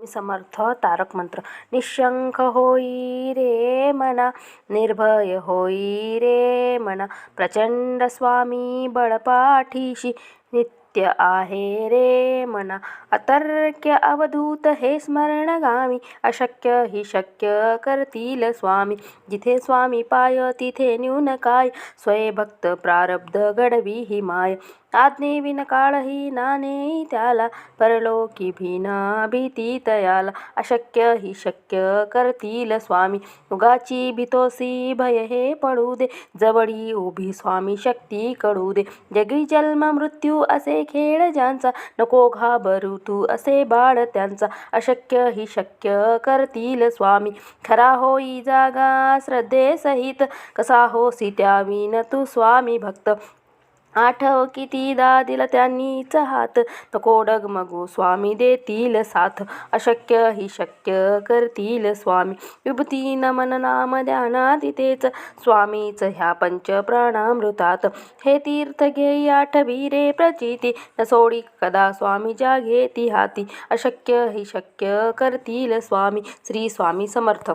समर्थ तारक मंत्र. निशंक होई रे मना, निर्भय होई रे मना, प्रचंड स्वामी बळपाठीशी नित्य आहे रे मना. अतर्क्य अवधूत हे स्मरणगामी, अशक्य ही शक्य करतील स्वामी. जिथे स्वामी पाय तिथे न्यून काय, स्वयंभक्त प्रारब्ध घडवी ही माय. आज्ञेविन काळही नाने त्याला, परलोकी भीना भीती तयाला. अशक्य ही शक्य करतील स्वामी, उगाची भीतोसी भय हे पडू दे. जवळी उभी स्वामी शक्ती कळू दे. जगी जन्म मृत्यू असे खेळ ज्यांचा, नको घाबरू तू असे बाळ त्यांचा. अशक्य ही शक्य करतील स्वामी, खरा होई जागा श्रद्धेसहित. कसा होसी त्याविन तू स्वामी भक्त, आठव कितीदा दिला त्यांनीच हात. नको डगमगू स्वामी देतील साथ. अशक्य ही शक्य करतील स्वामी, विभूती नमन नाम ध्याना तिथेच, स्वामीच ह्या पंच प्राणामृतात. हे तीर्थ घेई आठवी रे प्रचिती, न सोडी कदा स्वामी ज्या घेती हाती. अशक्य ही शक्य करतील स्वामी. श्री स्वामी समर्थ.